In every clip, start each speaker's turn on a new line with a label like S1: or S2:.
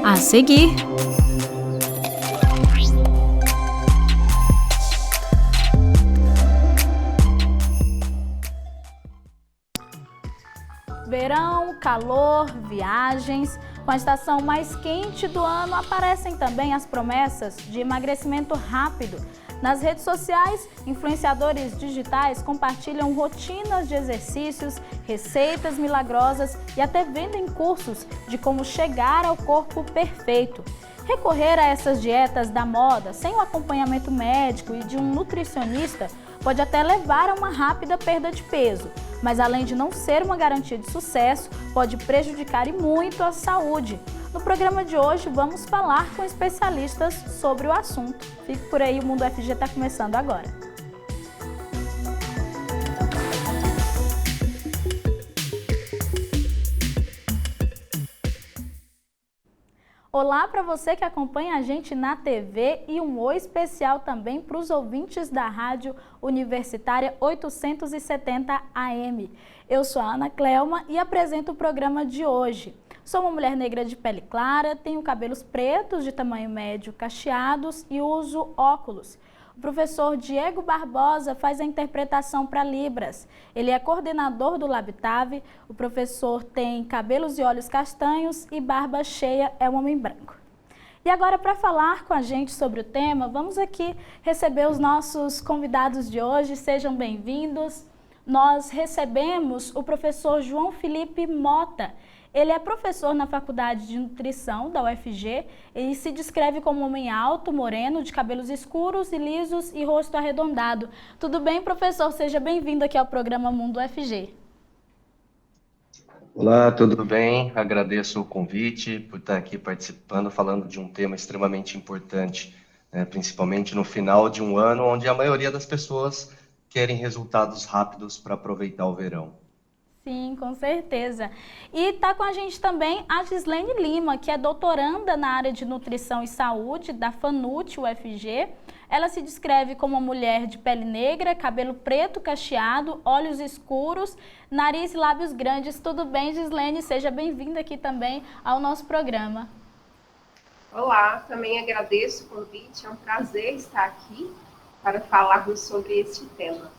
S1: A seguir, verão, calor, viagens. Com a estação mais quente do ano, aparecem também as promessas de emagrecimento rápido. Nas redes sociais, influenciadores digitais compartilham rotinas de exercícios, receitas milagrosas e até vendem cursos de como chegar ao corpo perfeito. Recorrer a essas dietas da moda sem o acompanhamento médico e de um nutricionista pode até levar a uma rápida perda de peso, mas além de não ser uma garantia de sucesso, pode prejudicar e muito a saúde. No programa de hoje, vamos falar com especialistas sobre o assunto. Fique por aí, o Mundo UFG está começando agora. Olá para você que acompanha a gente na TV e um oi especial também para os ouvintes da Rádio Universitária 870 AM. Eu sou a Ana Clelma e apresento o programa de hoje. Sou uma mulher negra de pele clara, tenho cabelos pretos de tamanho médio cacheados e uso óculos. O professor Diego Barbosa faz a interpretação para Libras. Ele é coordenador do Labitave. O professor tem cabelos e olhos castanhos e barba cheia, é um homem branco. E agora, para falar com a gente sobre o tema, vamos aqui receber os nossos convidados de hoje. Sejam bem-vindos. Nós recebemos o professor João Felipe Mota. Ele é professor na Faculdade de Nutrição da UFG e se descreve como um homem alto, moreno, de cabelos escuros e lisos e rosto arredondado. Tudo bem, professor? Seja bem-vindo aqui ao programa Mundo UFG.
S2: Olá, tudo bem? Agradeço o convite por estar aqui participando, falando de um tema extremamente importante, né? Principalmente no final de um ano, onde a maioria das pessoas querem resultados rápidos para aproveitar o verão.
S1: Sim, com certeza. E está com a gente também a Gislene Lima, que é doutoranda na área de Nutrição e Saúde da FANUT UFG. Ela se descreve como uma mulher de pele negra, cabelo preto cacheado, olhos escuros, nariz e lábios grandes. Tudo bem, Gislene? Seja bem-vinda aqui também ao nosso programa.
S3: Olá, também agradeço o convite. É um prazer estar aqui para falarmos sobre este tema.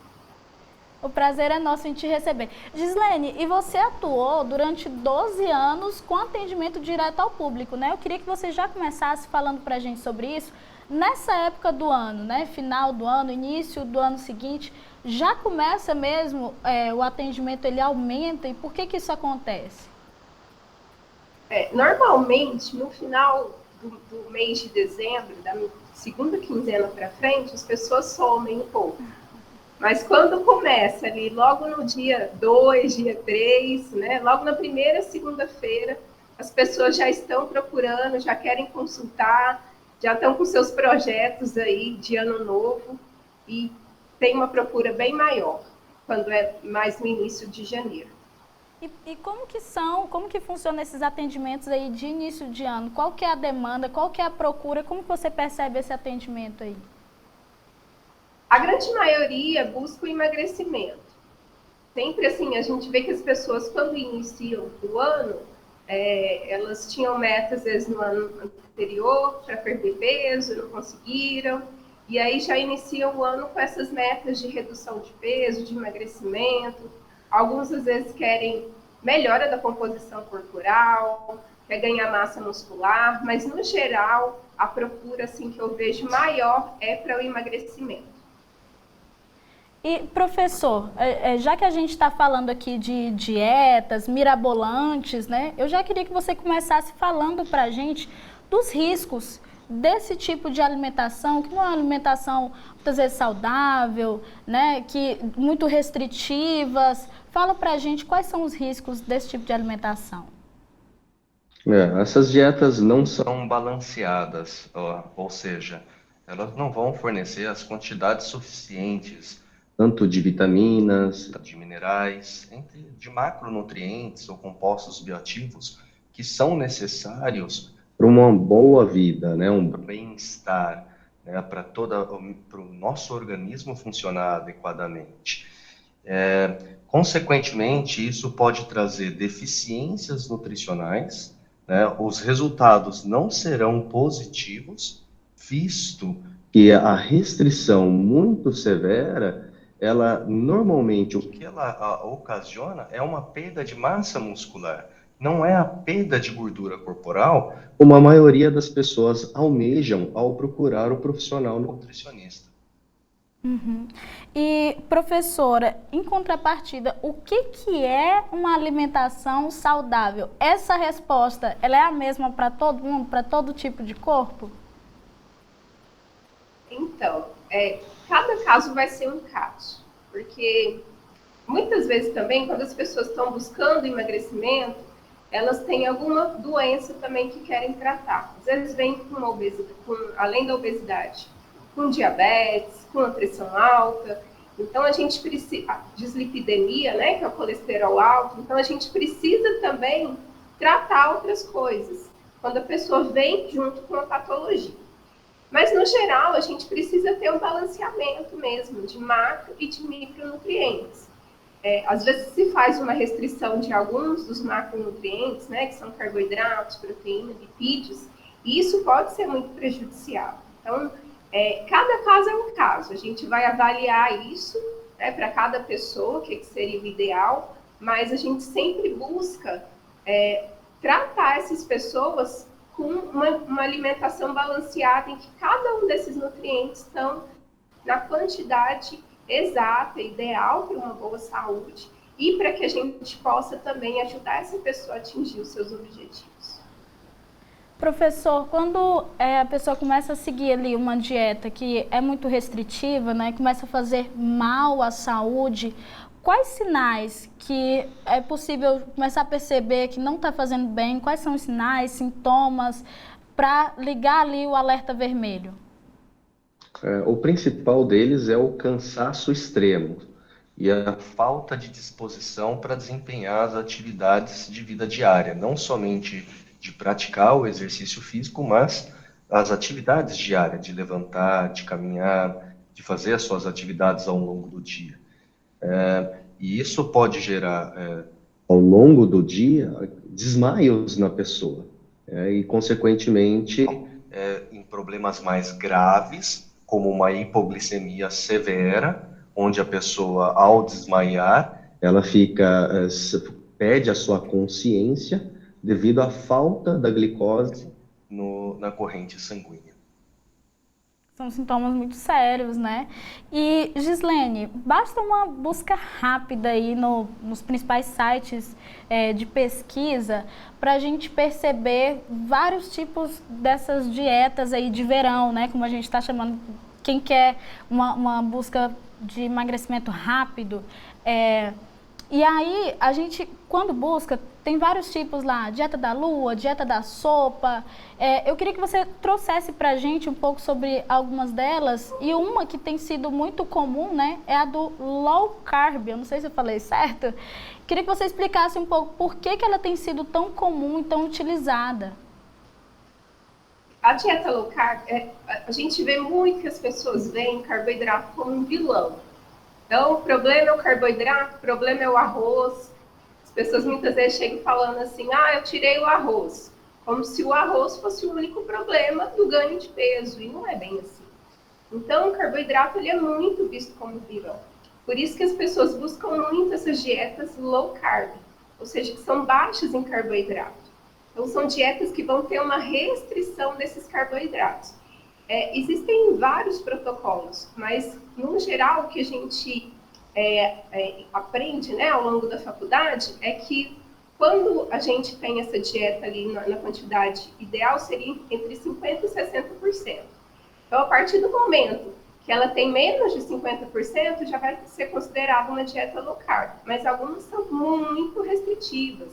S1: O prazer é nosso em te receber. Gislene, e você atuou durante 12 anos com atendimento direto ao público, né? Eu queria que você já começasse falando para a gente sobre isso. Nessa época do ano, né? Final do ano, início do ano seguinte, já começa mesmo o atendimento, ele aumenta, e por que isso acontece?
S3: Normalmente, no final do mês de dezembro, da segunda quinzena para frente, as pessoas somem um pouco. Mas quando começa ali, logo no dia 2, dia 3, né, logo na primeira segunda-feira, as pessoas já estão procurando, já querem consultar, já estão com seus projetos aí de ano novo e tem uma procura bem maior, quando é mais no início de janeiro.
S1: E como que funcionam esses atendimentos aí de início de ano? Qual que é a demanda, qual que é a procura, como que você percebe esse atendimento aí?
S3: A grande maioria busca o emagrecimento. Sempre assim, a gente vê que as pessoas, quando iniciam o ano, elas tinham metas, às vezes, no ano anterior para perder peso, não conseguiram, e aí já iniciam o ano com essas metas de redução de peso, de emagrecimento. Alguns, às vezes, querem melhora da composição corporal, quer ganhar massa muscular, mas, no geral, a procura assim, que eu vejo maior é para o emagrecimento.
S1: E, professor, já que a gente está falando aqui de dietas mirabolantes, né? Eu já queria que você começasse falando para a gente dos riscos desse tipo de alimentação, que não é uma alimentação muitas vezes saudável, né? Que muito restritivas. Fala para a gente quais são os riscos desse tipo de alimentação.
S2: Essas dietas não são balanceadas, ou seja, elas não vão fornecer as quantidades suficientes tanto de vitaminas, de minerais, de macronutrientes ou compostos bioativos que são necessários para uma boa vida, né, um bem-estar, né, para o nosso organismo funcionar adequadamente. Consequentemente, isso pode trazer deficiências nutricionais, né, os resultados não serão positivos, visto que a restrição muito severa, ela normalmente o que ela ocasiona é uma perda de massa muscular, não é a perda de gordura corporal, como a maioria das pessoas almejam ao procurar o profissional nutricionista.
S1: Uhum. E, professora, em contrapartida, o que é uma alimentação saudável? Essa resposta, ela é a mesma para todo mundo, para todo tipo de corpo?
S3: Então, cada caso vai ser um caso, porque muitas vezes também, quando as pessoas estão buscando emagrecimento, elas têm alguma doença também que querem tratar. Às vezes vem com uma obesidade, além da obesidade, com diabetes, com a pressão alta. Então a gente precisa, a dislipidemia, né, que é o colesterol alto. Então a gente precisa também tratar outras coisas, quando a pessoa vem junto com a patologia. Mas, no geral, a gente precisa ter um balanceamento mesmo de macro e de micronutrientes. Às vezes se faz uma restrição de alguns dos macronutrientes, né, que são carboidratos, proteína, lipídios, e isso pode ser muito prejudicial. Então, cada caso é um caso. A gente vai avaliar isso, né, para cada pessoa, o que seria o ideal, mas a gente sempre busca tratar essas pessoas com uma alimentação balanceada em que cada um desses nutrientes estão na quantidade exata, ideal para uma boa saúde e para que a gente possa também ajudar essa pessoa a atingir os seus objetivos.
S1: Professor, quando a pessoa começa a seguir ali uma dieta que é muito restritiva, né, começa a fazer mal à saúde, quais sinais que é possível começar a perceber que não está fazendo bem? Quais são os sinais, sintomas, para ligar ali o alerta vermelho?
S2: O principal deles é o cansaço extremo e a falta de disposição para desempenhar as atividades de vida diária, não somente de praticar o exercício físico, mas as atividades diárias, de levantar, de caminhar, de fazer as suas atividades ao longo do dia. E isso pode gerar, ao longo do dia, desmaios na pessoa, e, consequentemente, em problemas mais graves, como uma hipoglicemia severa, onde a pessoa, ao desmaiar, ela perde a sua consciência devido à falta da glicose na corrente sanguínea.
S1: São sintomas muito sérios, né? E, Gislene, basta uma busca rápida aí nos principais sites de pesquisa para a gente perceber vários tipos dessas dietas aí de verão, né? Como a gente está chamando, quem quer uma busca de emagrecimento rápido. E aí, a gente, quando busca, tem vários tipos lá, dieta da lua, dieta da sopa. Eu queria que você trouxesse para a gente um pouco sobre algumas delas. E uma que tem sido muito comum, né, é a do low carb. Eu não sei se eu falei certo. Queria que você explicasse um pouco por que ela tem sido tão comum e tão utilizada.
S3: A dieta low carb, a gente vê muito que as pessoas veem carboidrato como um vilão. Então, o problema é o carboidrato, o problema é o arroz. As pessoas muitas vezes chegam falando assim, eu tirei o arroz. Como se o arroz fosse o único problema do ganho de peso, e não é bem assim. Então, o carboidrato ele é muito visto como vilão. Por isso que as pessoas buscam muito essas dietas low carb, ou seja, que são baixas em carboidrato. Então, são dietas que vão ter uma restrição desses carboidratos. Existem vários protocolos, mas, no geral, o que a gente aprende, né, ao longo da faculdade é que quando a gente tem essa dieta ali na quantidade ideal, seria entre 50% e 60%. Então, a partir do momento que ela tem menos de 50%, já vai ser considerada uma dieta low carb, mas algumas são muito restritivas,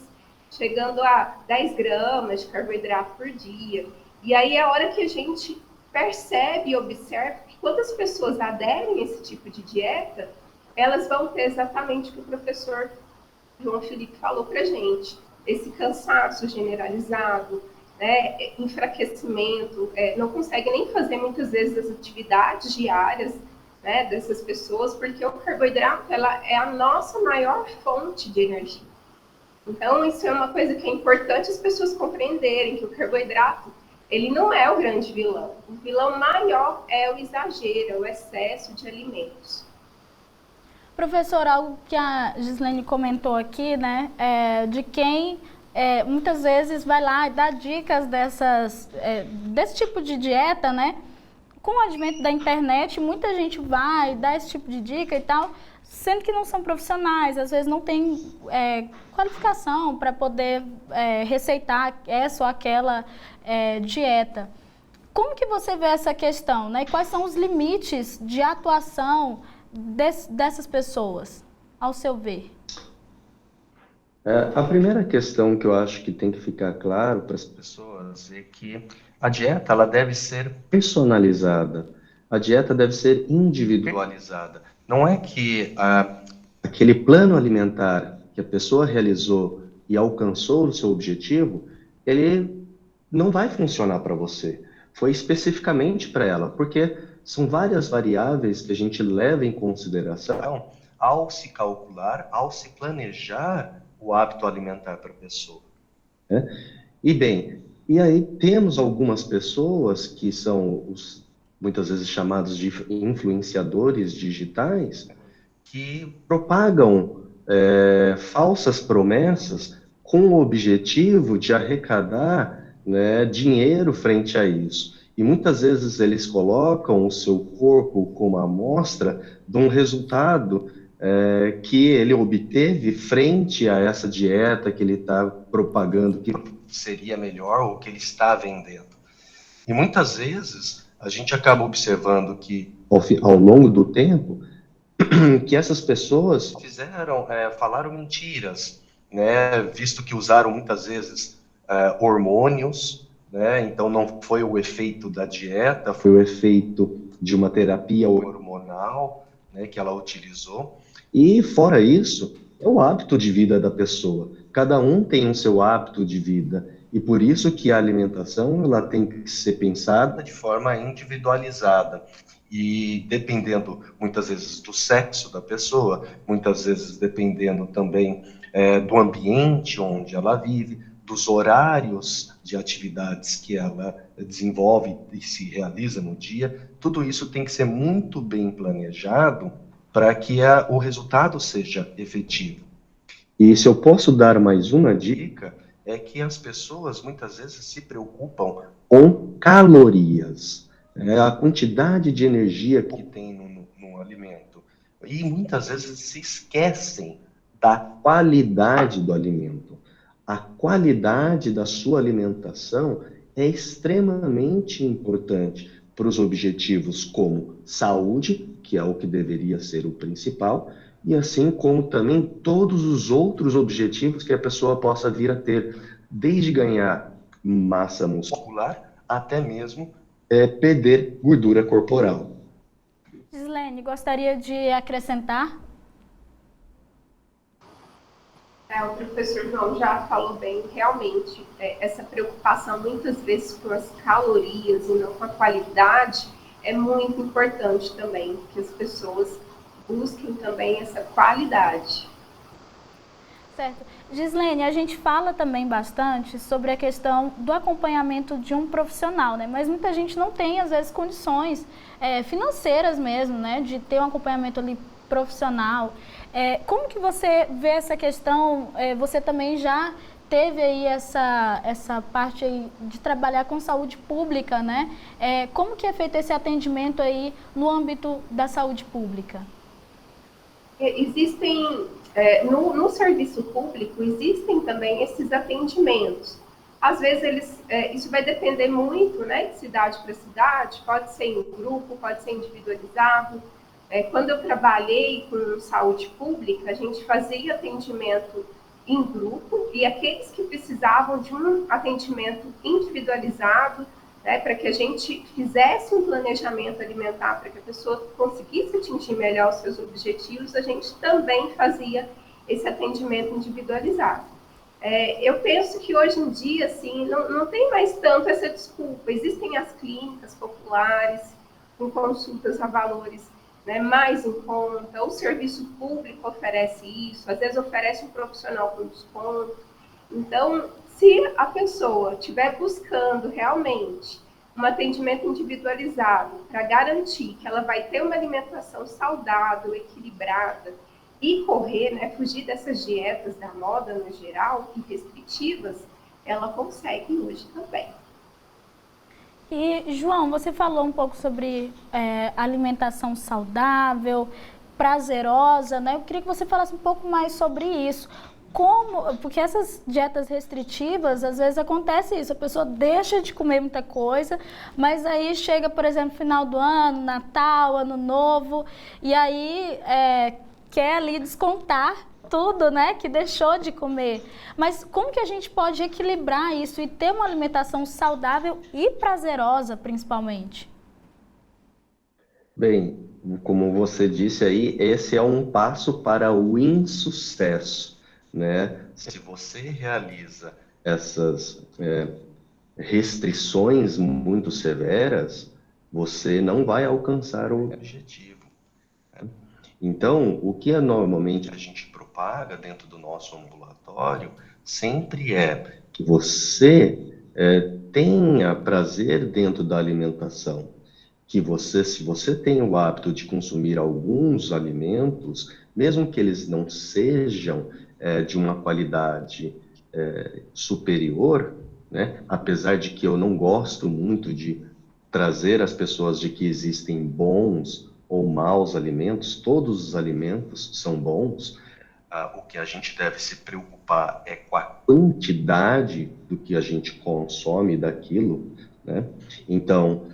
S3: chegando a 10 gramas de carboidrato por dia. E aí é a hora que a gente percebe e observa que quando as pessoas aderem a esse tipo de dieta, elas vão ter exatamente o que o professor João Felipe falou para a gente, esse cansaço generalizado, né, enfraquecimento, não consegue nem fazer muitas vezes as atividades diárias, né, dessas pessoas, porque o carboidrato ela é a nossa maior fonte de energia. Então, isso é uma coisa que é importante as pessoas compreenderem, que o carboidrato, ele não é o grande vilão. O vilão maior é o exagero, é o excesso de alimentos.
S1: Professor, algo que a Gislene comentou aqui, né, de quem muitas vezes vai lá e dá dicas desse tipo de dieta, né? Com o advento da internet, muita gente vai dar esse tipo de dica e tal, sendo que não são profissionais, às vezes não tem qualificação para poder receitar essa ou aquela dieta. Como que você vê essa questão, né? Quais são os limites de atuação dessas pessoas, ao seu ver?
S2: A primeira questão que eu acho que tem que ficar claro para as pessoas é que a dieta ela deve ser personalizada, a dieta deve ser individualizada. Não é que aquele plano alimentar que a pessoa realizou e alcançou o seu objetivo, ele não vai funcionar para você. Foi especificamente para ela, porque são várias variáveis que a gente leva em consideração ao se calcular, ao se planejar o hábito alimentar para a pessoa, né? E bem, e aí temos algumas pessoas que são muitas vezes chamados de influenciadores digitais, que propagam falsas promessas com o objetivo de arrecadar, né, dinheiro frente a isso. E muitas vezes eles colocam o seu corpo como amostra de um resultado que ele obteve frente a essa dieta que ele está propagando, que seria melhor ou que ele está vendendo. E muitas vezes a gente acaba observando que, ao longo do tempo, que essas pessoas falaram mentiras, né? Visto que usaram muitas vezes hormônios, né? Então não foi o efeito da dieta, foi o efeito de uma terapia hormonal, né, que ela utilizou. E fora isso, é o hábito de vida da pessoa. Cada um tem o seu hábito de vida. E por isso que a alimentação ela tem que ser pensada de forma individualizada. E dependendo, muitas vezes, do sexo da pessoa, muitas vezes dependendo também do ambiente onde ela vive, dos horários de atividades que ela desenvolve e se realiza no dia, tudo isso tem que ser muito bem planejado para que o resultado seja efetivo. E se eu posso dar mais uma dica, é que as pessoas muitas vezes se preocupam com calorias, a quantidade de energia que tem no alimento. E muitas vezes se esquecem da qualidade do alimento. A qualidade da sua alimentação é extremamente importante para os objetivos como saúde, que é o que deveria ser o principal, e assim como também todos os outros objetivos que a pessoa possa vir a ter, desde ganhar massa muscular até mesmo perder gordura corporal.
S1: Gislene, gostaria de acrescentar?
S3: O professor João já falou bem, realmente, essa preocupação muitas vezes com as calorias e não com a qualidade é muito importante também, que as pessoas busquem também essa qualidade.
S1: Certo. Gislene, a gente fala também bastante sobre a questão do acompanhamento de um profissional, né? Mas muita gente não tem, às vezes, condições financeiras mesmo, né? De ter um acompanhamento ali profissional. Como que você vê essa questão? Você também já teve aí essa parte aí de trabalhar com saúde pública, né? Como que é feito esse atendimento aí no âmbito da saúde pública?
S3: Existem, no serviço público, existem também esses atendimentos. Às vezes, isso vai depender muito, né, de cidade para cidade, pode ser em grupo, pode ser individualizado. Quando eu trabalhei com saúde pública, a gente fazia atendimento em grupo e aqueles que precisavam de um atendimento individualizado, né, para que a gente fizesse um planejamento alimentar, para que a pessoa conseguisse atingir melhor os seus objetivos, a gente também fazia esse atendimento individualizado. Eu penso que hoje em dia, assim, não tem mais tanto essa desculpa. Existem as clínicas populares, com consultas a valores né, mais em conta, o serviço público oferece isso, às vezes oferece um profissional com desconto. Então, se a pessoa estiver buscando realmente um atendimento individualizado para garantir que ela vai ter uma alimentação saudável, equilibrada e correr, né, fugir dessas dietas da moda no geral e restritivas, ela consegue hoje também.
S1: E, João, você falou um pouco sobre alimentação saudável, prazerosa, né? Eu queria que você falasse um pouco mais sobre isso. Porque essas dietas restritivas, às vezes acontece isso, a pessoa deixa de comer muita coisa, mas aí chega, por exemplo, final do ano, Natal, Ano Novo, e aí quer ali descontar tudo, né, que deixou de comer. Mas como que a gente pode equilibrar isso e ter uma alimentação saudável e prazerosa, principalmente?
S2: Bem, como você disse aí, esse é um passo para o insucesso, né? Se você realiza essas restrições muito severas, você não vai alcançar o objetivo, né? Então, o que normalmente a gente propaga dentro do nosso ambulatório sempre é que você tenha prazer dentro da alimentação. Que você, se você tem o hábito de consumir alguns alimentos, mesmo que eles não sejam de uma qualidade superior, né? Apesar de que eu não gosto muito de trazer as pessoas de que existem bons ou maus alimentos, todos os alimentos são bons. O que a gente deve se preocupar é com a quantidade do que a gente consome daquilo, né? Então,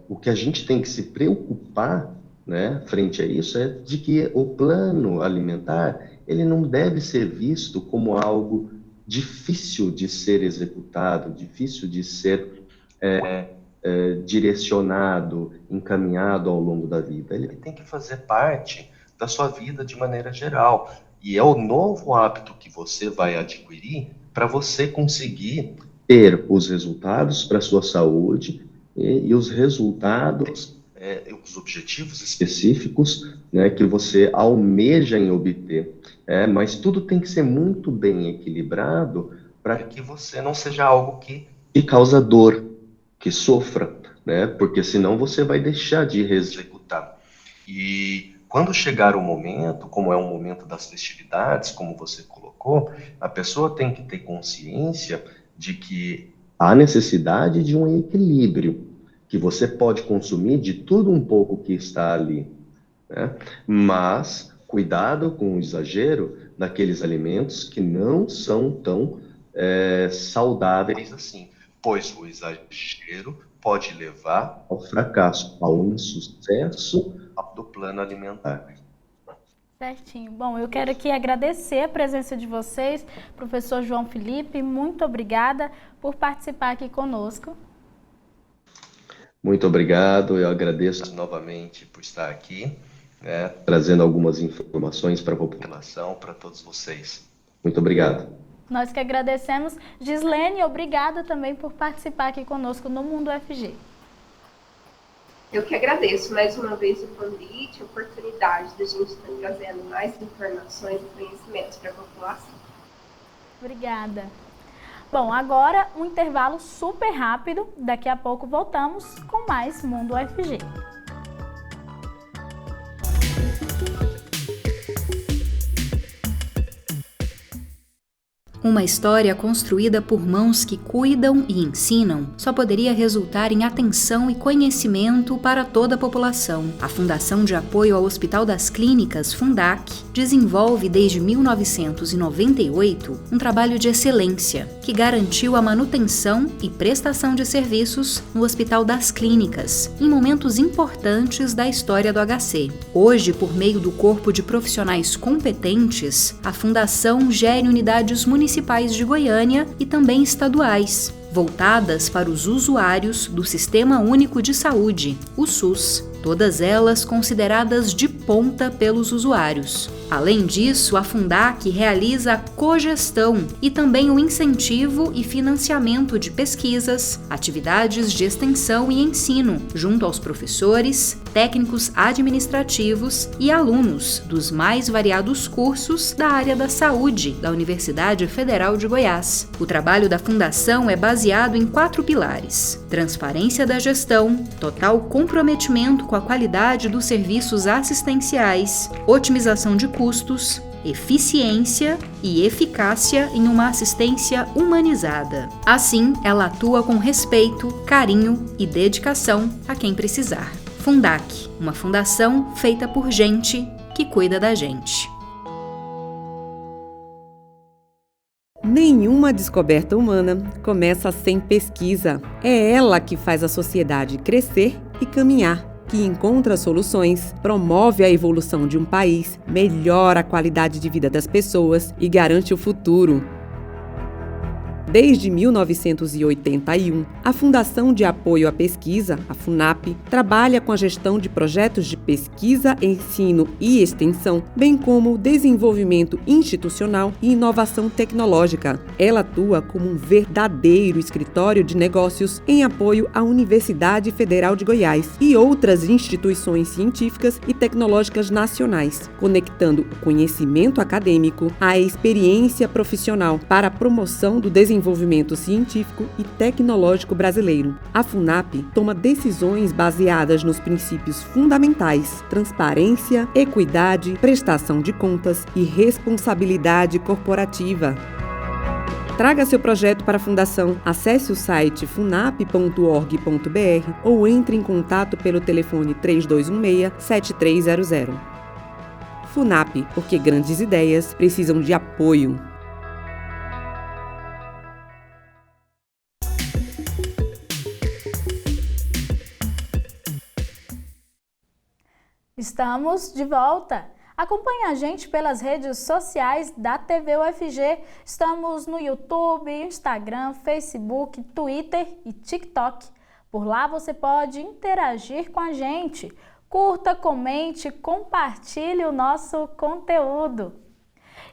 S2: o que a gente tem que se preocupar, né, frente a isso, é de que o plano alimentar, ele não deve ser visto como algo difícil de ser executado, difícil de ser direcionado, encaminhado ao longo da vida. Ele tem que fazer parte da sua vida de maneira geral. E é o novo hábito que você vai adquirir para você conseguir ter os resultados para a sua saúde e os resultados, os objetivos específicos, né, que você almeja em obter. Mas tudo tem que ser muito bem equilibrado para que você não seja algo que te causa dor, que sofra, né? Porque senão você vai deixar de executar. E quando chegar o momento, como é um momento das festividades, como você colocou, a pessoa tem que ter consciência de que há necessidade de um equilíbrio, que você pode consumir de tudo um pouco que está ali, né? Mas cuidado com o exagero daqueles alimentos que não são tão saudáveis assim, pois o exagero pode levar ao fracasso, ao insucesso do plano alimentar.
S1: Certinho. Bom, eu quero aqui agradecer a presença de vocês, professor João Felipe, muito obrigada por participar aqui conosco.
S2: Muito obrigado, eu agradeço novamente por estar aqui, né, trazendo algumas informações para a população, para todos vocês. Muito obrigado.
S1: Nós que agradecemos. Gislene, obrigada também por participar aqui conosco no Mundo UFG.
S3: Eu que agradeço mais uma vez o convite, a oportunidade de a gente estar trazendo mais informações e conhecimentos para a população.
S1: Obrigada. Bom, agora um intervalo super rápido. Daqui a pouco voltamos com mais Mundo UFG.
S4: Uma história construída por mãos que cuidam e ensinam só poderia resultar em atenção e conhecimento para toda a população. A Fundação de Apoio ao Hospital das Clínicas, Fundac, desenvolve desde 1998 um trabalho de excelência que garantiu a manutenção e prestação de serviços no Hospital das Clínicas em momentos importantes da história do HC. Hoje, por meio do corpo de profissionais competentes, a Fundação gere unidades municipais de Goiânia e também estaduais, voltadas para os usuários do Sistema Único de Saúde, o SUS. todas elas consideradas de ponta pelos usuários. Além disso, a Fundac realiza a cogestão e também o incentivo e financiamento de pesquisas, atividades de extensão e ensino, junto aos professores, técnicos administrativos e alunos dos mais variados cursos da área da saúde da Universidade Federal de Goiás. O trabalho da Fundação é baseado em 4 pilares: transparência da gestão, total comprometimento com a qualidade dos serviços assistenciais, otimização de custos, eficiência e eficácia em uma assistência humanizada. Assim, ela atua com respeito, carinho e dedicação a quem precisar. Fundac, uma fundação feita por gente que cuida da gente.
S5: Nenhuma descoberta humana começa sem pesquisa. É ela que faz a sociedade crescer e caminhar, que encontra soluções, promove a evolução de um país, melhora a qualidade de vida das pessoas e garante o futuro. Desde 1981, a Fundação de Apoio à Pesquisa, a FUNAP, trabalha com a gestão de projetos de pesquisa, ensino e extensão, bem como desenvolvimento institucional e inovação tecnológica. Ela atua como um verdadeiro escritório de negócios em apoio à Universidade Federal de Goiás e outras instituições científicas e tecnológicas nacionais, conectando o conhecimento acadêmico à experiência profissional para a promoção do desenvolvimento científico e tecnológico brasileiro. A FUNAP toma decisões baseadas nos princípios fundamentais: transparência, equidade, prestação de contas e responsabilidade corporativa. Traga seu projeto para a Fundação. Acesse o site funap.org.br ou entre em contato pelo telefone 3216-7300. FUNAP, porque grandes ideias precisam de apoio.
S1: Estamos de volta. Acompanhe a gente pelas redes sociais da TV UFG. Estamos no YouTube, Instagram, Facebook, Twitter e TikTok. Por lá você pode interagir com a gente. Curta, comente, compartilhe o nosso conteúdo.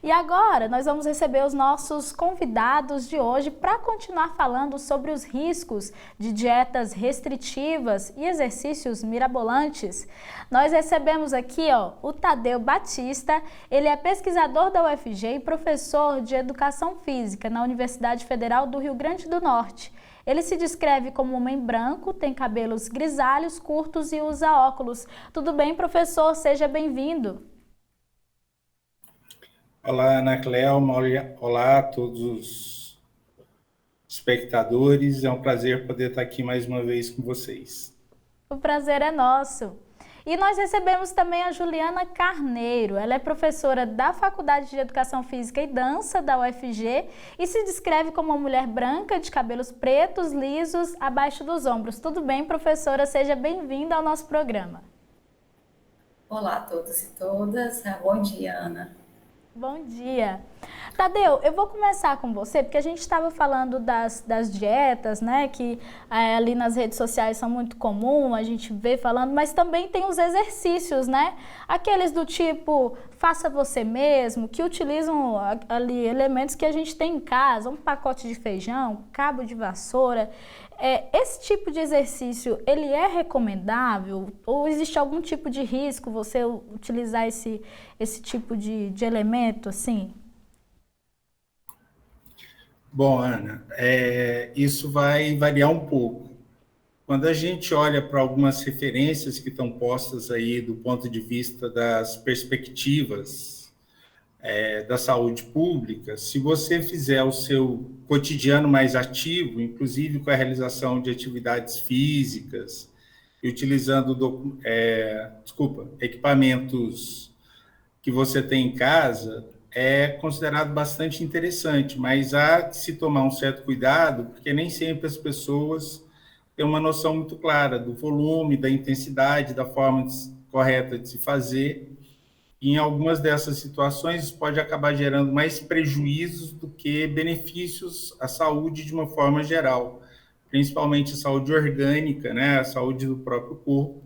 S1: E agora nós vamos receber os nossos convidados de hoje para continuar falando sobre os riscos de dietas restritivas e exercícios mirabolantes. Nós recebemos aqui o Tadeu Batista, ele é pesquisador da UFG e professor de Educação Física na Universidade Federal do Rio Grande do Norte. Ele se descreve como um homem branco, tem cabelos grisalhos, curtos e usa óculos. Tudo bem, professor? Seja bem-vindo.
S6: Olá, Ana Cléo, olá a todos os espectadores. É um prazer poder estar aqui mais uma vez com vocês.
S1: O prazer é nosso. E nós recebemos também a Juliana Carneiro. Ela é professora da Faculdade de Educação Física e Dança da UFG e se descreve como uma mulher branca, de cabelos pretos, lisos, abaixo dos ombros. Tudo bem, professora? Seja bem-vinda ao nosso programa.
S7: Olá a todos e todas. Bom dia, Ana.
S1: Bom dia. Tadeu, eu vou começar com você, porque a gente estava falando das dietas, né, que ali nas redes sociais são muito comuns, a gente vê falando, mas também tem os exercícios, né, aqueles do tipo, faça você mesmo, que utilizam ali elementos que a gente tem em casa, um pacote de feijão, cabo de vassoura. Esse tipo de exercício, ele é recomendável? Ou existe algum tipo de risco você utilizar esse tipo de elemento, assim?
S6: Bom, Ana, isso vai variar um pouco. Quando a gente olha para algumas referências que estão postas aí do ponto de vista das perspectivas da saúde pública, se você fizer o seu cotidiano mais ativo, inclusive com a realização de atividades físicas e utilizando equipamentos que você tem em casa, é considerado bastante interessante, mas há que se tomar um certo cuidado, porque nem sempre as pessoas têm uma noção muito clara do volume, da intensidade, da forma correta de se fazer. E em algumas dessas situações, isso pode acabar gerando mais prejuízos do que benefícios à saúde de uma forma geral, principalmente a saúde orgânica, né, a saúde do próprio corpo.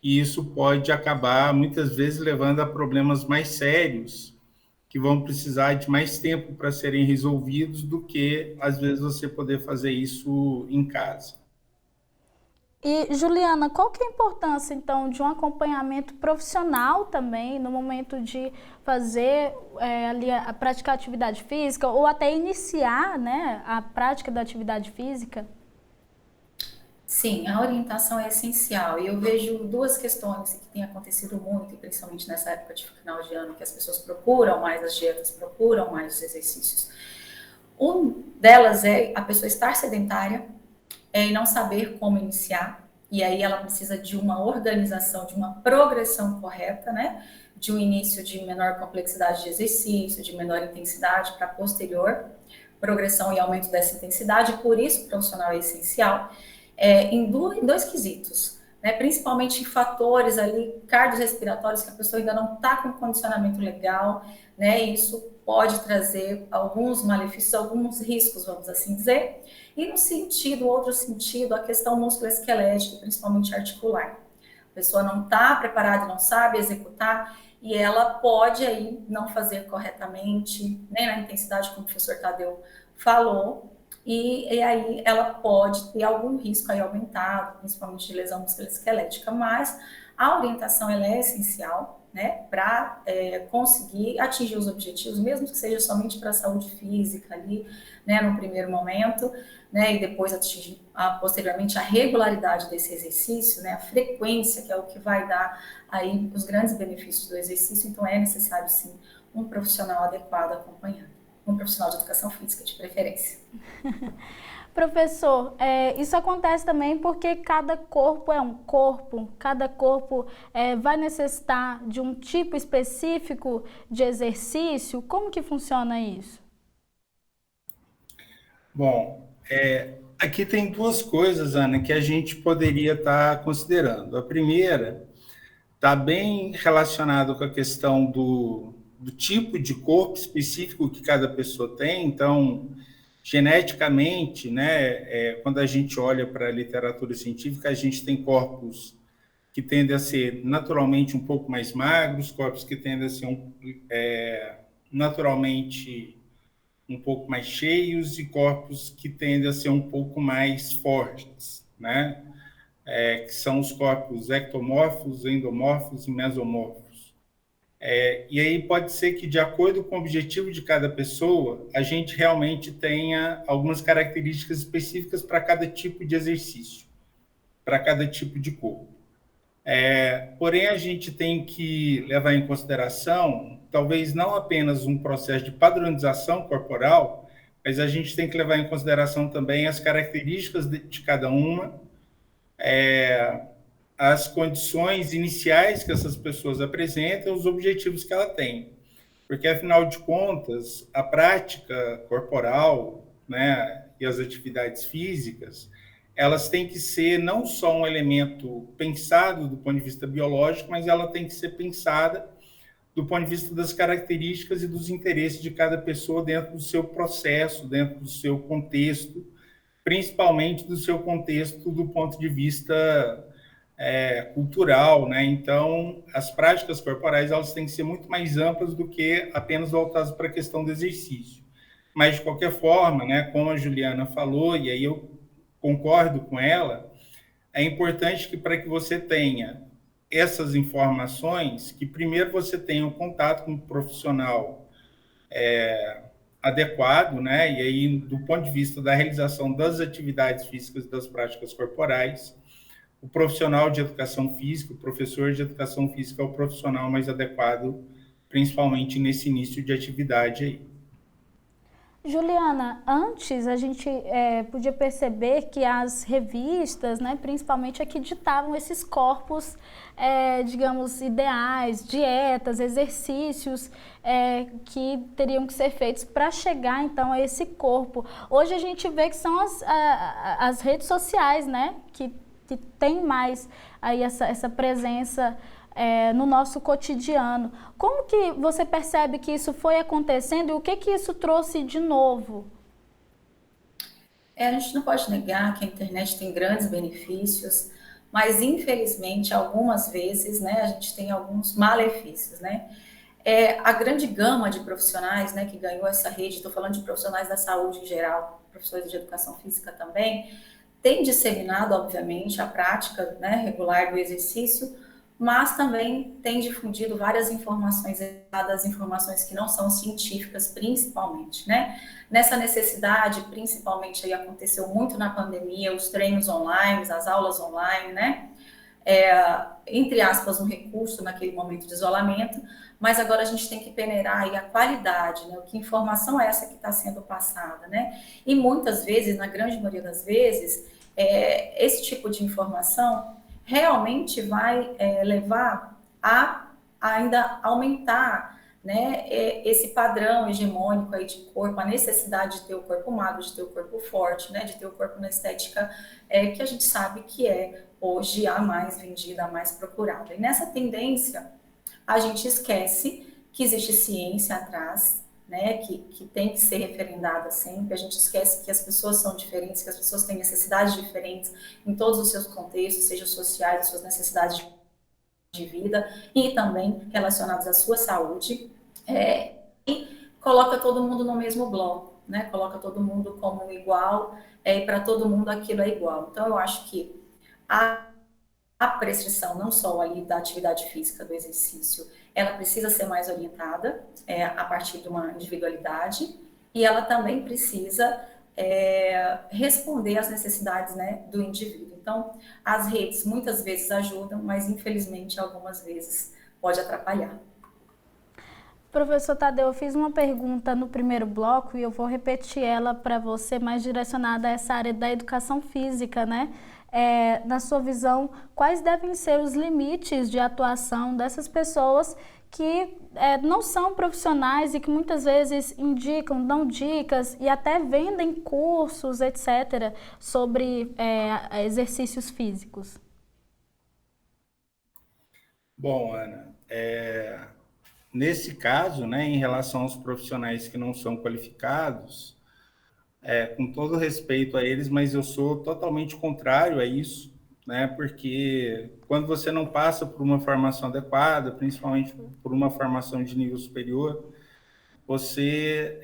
S6: e isso pode acabar, muitas vezes, levando a problemas mais sérios, que vão precisar de mais tempo para serem resolvidos do que, às vezes, você poder fazer isso em casa.
S1: E, Juliana, qual que é a importância, então, de um acompanhamento profissional também no momento de fazer praticar atividade física ou até iniciar, né, a prática da atividade física?
S7: Sim, a orientação é essencial. E eu vejo duas questões que têm acontecido muito, e principalmente nessa época de final de ano, que as pessoas procuram mais as dietas, procuram mais os exercícios. Um delas é a pessoa estar sedentária, e não saber como iniciar, e aí ela precisa de uma organização, de uma progressão correta, né? De um início de menor complexidade de exercício, de menor intensidade para posterior progressão e aumento dessa intensidade, por isso o profissional é essencial, em dois quesitos, né? Principalmente em fatores ali cardiorrespiratórios que a pessoa ainda não está com condicionamento legal, né? E isso pode trazer alguns malefícios, alguns riscos, vamos assim dizer. E no sentido, outro sentido, a questão musculoesquelética, principalmente articular. A pessoa não está preparada, não sabe executar, e ela pode aí não fazer corretamente, nem na intensidade como o professor Tadeu falou, e aí ela pode ter algum risco aí aumentado, principalmente de lesão musculoesquelética, mas a orientação ela é essencial, né, para conseguir atingir os objetivos, mesmo que seja somente para a saúde física ali, né, no primeiro momento, né, e depois atingir posteriormente a regularidade desse exercício, né, a frequência, que é o que vai dar aí os grandes benefícios do exercício. Então é necessário sim um profissional adequado acompanhando, um profissional de educação física de preferência.
S1: Professor, isso acontece também porque cada corpo é um corpo, cada corpo vai necessitar de um tipo específico de exercício. Como que funciona isso?
S6: Bom, aqui tem duas coisas, Ana, que a gente poderia estar considerando. A primeira está bem relacionado com a questão do tipo de corpo específico que cada pessoa tem. Então, geneticamente, né, quando a gente olha para a literatura científica, a gente tem corpos que tendem a ser naturalmente um pouco mais magros, corpos que tendem a ser naturalmente um pouco mais cheios e corpos que tendem a ser um pouco mais fortes, né? Que são os corpos ectomorfos, endomorfos e mesomorfos. E aí pode ser que, de acordo com o objetivo de cada pessoa, a gente realmente tenha algumas características específicas para cada tipo de exercício, para cada tipo de corpo. Porém, a gente tem que levar em consideração, talvez não apenas um processo de padronização corporal, mas a gente tem que levar em consideração também as características de cada uma, as condições iniciais que essas pessoas apresentam, os objetivos que ela tem. Porque, afinal de contas, a prática corporal, né, e as atividades físicas, elas têm que ser não só um elemento pensado do ponto de vista biológico, mas ela tem que ser pensada do ponto de vista das características e dos interesses de cada pessoa dentro do seu processo, dentro do seu contexto, principalmente do seu contexto do ponto de vista cultural, né? Então, as práticas corporais elas têm que ser muito mais amplas do que apenas voltadas para a questão do exercício. Mas, de qualquer forma, né, como a Juliana falou, e aí eu concordo com ela, é importante que para que você tenha essas informações, que primeiro você tenha um contato com um profissional adequado, né? E aí, do ponto de vista da realização das atividades físicas e das práticas corporais, o profissional de educação física, o professor de educação física é o profissional mais adequado, principalmente nesse início de atividade aí.
S1: Juliana, antes a gente podia perceber que as revistas, né, principalmente aqui, ditavam esses corpos, digamos, ideais, dietas, exercícios que teriam que ser feitos para chegar, então, a esse corpo. Hoje a gente vê que são as redes sociais, né, que tem mais aí essa presença no nosso cotidiano. Como que você percebe que isso foi acontecendo e o que isso trouxe de novo?
S7: A gente não pode negar que a internet tem grandes benefícios, mas infelizmente algumas vezes, né, a gente tem alguns malefícios, né? A grande gama de profissionais, né, que ganhou essa rede, estou falando de profissionais da saúde em geral, professores de educação física também, tem disseminado, obviamente, a prática, né, regular do exercício, mas também tem difundido várias informações erradas, informações que não são científicas, principalmente, né? Nessa necessidade, principalmente, aí aconteceu muito na pandemia, os treinos online, as aulas online, né? Entre aspas, um recurso naquele momento de isolamento, mas agora a gente tem que peneirar aí a qualidade, né? Que informação é essa que está sendo passada, né? E muitas vezes, na grande maioria das vezes, esse tipo de informação realmente vai levar a ainda aumentar, né, esse padrão hegemônico aí de corpo, a necessidade de ter o corpo magro, de ter o corpo forte, né, de ter o corpo na estética que a gente sabe que é hoje a mais vendida, a mais procurada. E nessa tendência, a gente esquece que existe ciência atrás, né, que tem que ser referendada sempre. A gente esquece que as pessoas são diferentes, que as pessoas têm necessidades diferentes em todos os seus contextos, seja sociais, as suas necessidades de vida e também relacionadas à sua saúde, e coloca todo mundo no mesmo bloco, né, coloca todo mundo como igual, e para todo mundo aquilo é igual. Então, eu acho que a prescrição, não só ali da atividade física, do exercício, ela precisa ser mais orientada a partir de uma individualidade, e ela também precisa responder às necessidades, né, do indivíduo. Então, as redes muitas vezes ajudam, mas infelizmente algumas vezes pode atrapalhar.
S1: Professor Tadeu, eu fiz uma pergunta no primeiro bloco e eu vou repetir ela para você, mais direcionada a essa área da educação física, né? Na sua visão, quais devem ser os limites de atuação dessas pessoas que não são profissionais e que muitas vezes indicam, dão dicas e até vendem cursos, etc., sobre exercícios físicos?
S6: Bom, Ana, nesse caso, né, em relação aos profissionais que não são qualificados, com todo respeito a eles, mas eu sou totalmente contrário a isso, né? Porque quando você não passa por uma formação adequada, principalmente por uma formação de nível superior, você,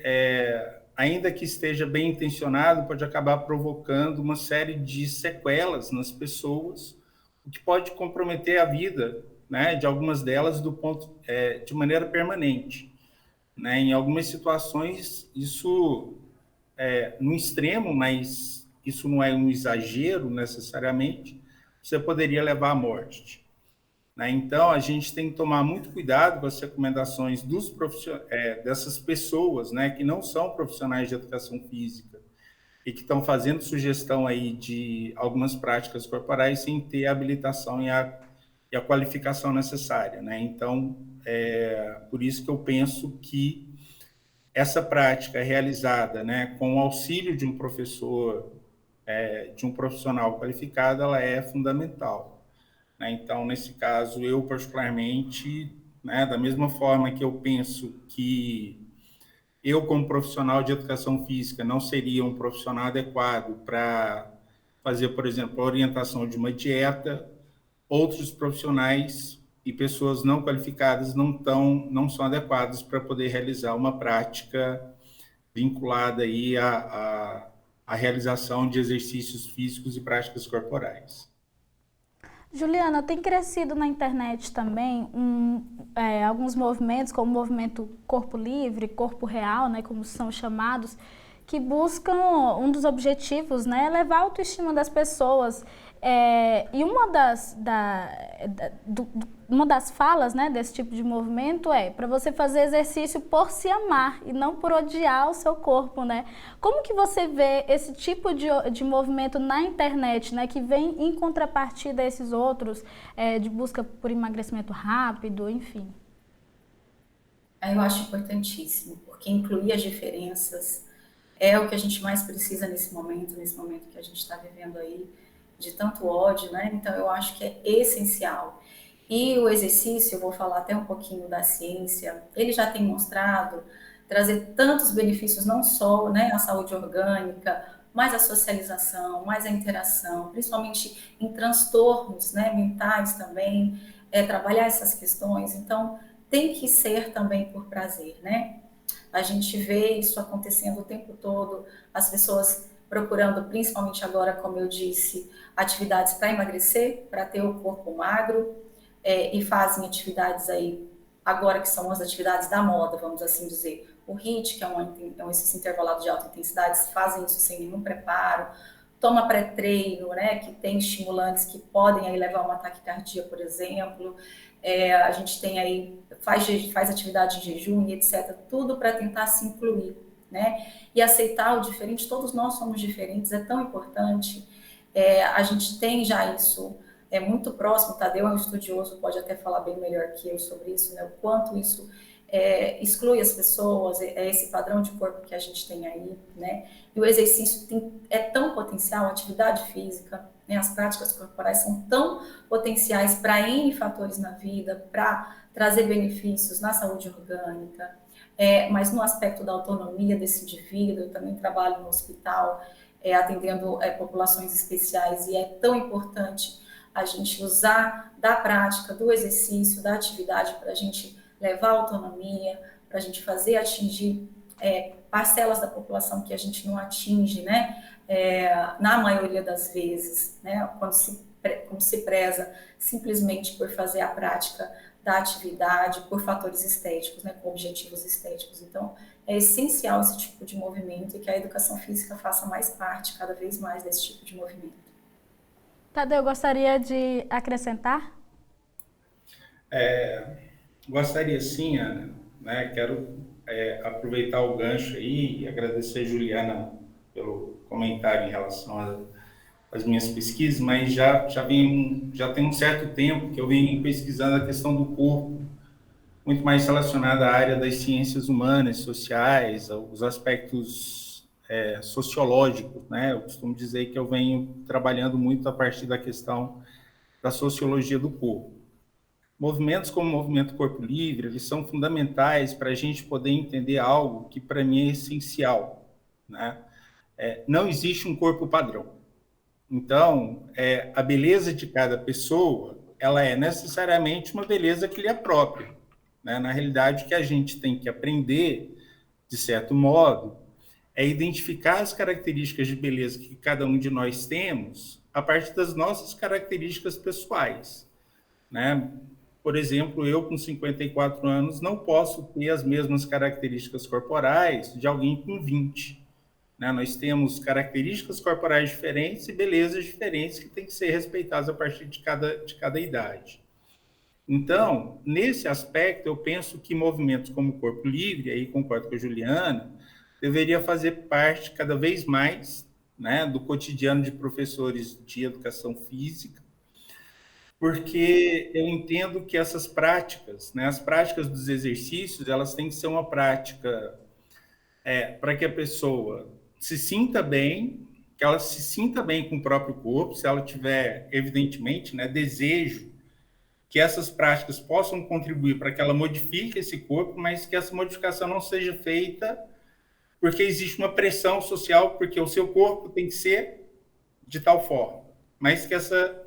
S6: ainda que esteja bem intencionado, pode acabar provocando uma série de sequelas nas pessoas, o que pode comprometer a vida, né, de algumas delas de maneira permanente, né? Em algumas situações, isso no extremo, mas isso não é um exagero necessariamente, você poderia levar à morte, né? Então, a gente tem que tomar muito cuidado com as recomendações dessas pessoas, né, que não são profissionais de educação física e que estão fazendo sugestão aí de algumas práticas corporais sem ter a habilitação e a qualificação necessária, né? Então, por isso que eu penso que essa prática é realizada, né, com o auxílio de um professor, de um profissional qualificado, ela é fundamental, né? Então, nesse caso, eu particularmente, né, da mesma forma que eu penso que eu, como profissional de educação física, não seria um profissional adequado para fazer, por exemplo, a orientação de uma dieta, outros profissionais e pessoas não qualificadas não são adequadas para poder realizar uma prática vinculada aí à realização de exercícios físicos e práticas corporais.
S1: Juliana, tem crescido na internet também alguns movimentos, como o movimento Corpo Livre, Corpo Real, né, como são chamados, que buscam, um dos objetivos, né, elevar a autoestima das pessoas. E uma das falas, né, desse tipo de movimento para você fazer exercício por se amar e não por odiar o seu corpo, né? Como que você vê esse tipo de movimento na internet, né, que vem em contrapartida a esses outros, de busca por emagrecimento rápido, enfim?
S7: Eu acho importantíssimo, porque incluir as diferenças é o que a gente mais precisa nesse momento que a gente está vivendo aí, de tanto ódio, né? Então, eu acho que é essencial. E o exercício, eu vou falar até um pouquinho da ciência, ele já tem mostrado trazer tantos benefícios, não só, né, a saúde orgânica, mais a socialização, mais a interação, principalmente em transtornos, né, mentais também, trabalhar essas questões. Então, tem que ser também por prazer, né? A gente vê isso acontecendo o tempo todo, as pessoas procurando, principalmente agora, como eu disse, atividades para emagrecer, para ter o corpo magro, e fazem atividades aí, agora que são as atividades da moda, vamos assim dizer. O HIIT, que é um exercício intervalado de alta intensidade, fazem isso sem nenhum preparo, toma pré-treino, né, que tem estimulantes que podem aí levar a uma taquicardia, por exemplo. A gente tem aí, faz atividade de jejum, etc., tudo para tentar se incluir, né, e aceitar o diferente. Todos nós somos diferentes, é tão importante. A gente tem já isso muito próximo. O Tadeu é um estudioso, pode até falar bem melhor que eu sobre isso, né, o quanto isso exclui as pessoas, esse padrão de corpo que a gente tem aí, né? E o exercício é tão potencial, a atividade física, né? As práticas corporais são tão potenciais para N fatores na vida, para trazer benefícios na saúde orgânica, mas no aspecto da autonomia desse indivíduo. Eu também trabalho no hospital, atendendo populações especiais, e é tão importante a gente usar da prática, do exercício, da atividade para a gente levar autonomia, para a gente atingir parcelas da população que a gente não atinge, né? Na maioria das vezes, né? Quando se preza simplesmente por fazer a prática da atividade, por fatores estéticos, né? Com objetivos estéticos. Então, é essencial esse tipo de movimento, e que a educação física faça mais parte, cada vez mais, desse tipo de movimento.
S1: Tadeu, gostaria de acrescentar?
S6: Gostaria sim, Ana, né? Quero aproveitar o gancho aí e agradecer a Juliana pelo comentário em relação às minhas pesquisas, mas já tem um certo tempo que eu venho pesquisando a questão do corpo, muito mais relacionada à área das ciências humanas, sociais, os aspectos sociológicos, né? Eu costumo dizer que eu venho trabalhando muito a partir da questão da sociologia do corpo. Movimentos como o Movimento Corpo Livre, eles são fundamentais para a gente poder entender algo que, para mim, é essencial, né? Não existe um corpo padrão. Então, a beleza de cada pessoa, ela é necessariamente uma beleza que lhe é própria, né? Na realidade, o que a gente tem que aprender, de certo modo, é identificar as características de beleza que cada um de nós temos a partir das nossas características pessoais, né? Por exemplo, eu com 54 anos não posso ter as mesmas características corporais de alguém com 20. Né? Nós temos características corporais diferentes e belezas diferentes que têm que ser respeitadas a partir de cada idade. Então, nesse aspecto, eu penso que movimentos como o Corpo Livre, aí concordo com a Juliana, deveria fazer parte cada vez mais, né, do cotidiano de professores de educação física, porque eu entendo que essas práticas, né, as práticas dos exercícios, elas têm que ser uma prática para que a pessoa se sinta bem, que ela se sinta bem com o próprio corpo, se ela tiver, evidentemente, né, desejo, que essas práticas possam contribuir para que ela modifique esse corpo, mas que essa modificação não seja feita porque existe uma pressão social, porque o seu corpo tem que ser de tal forma, mas que essa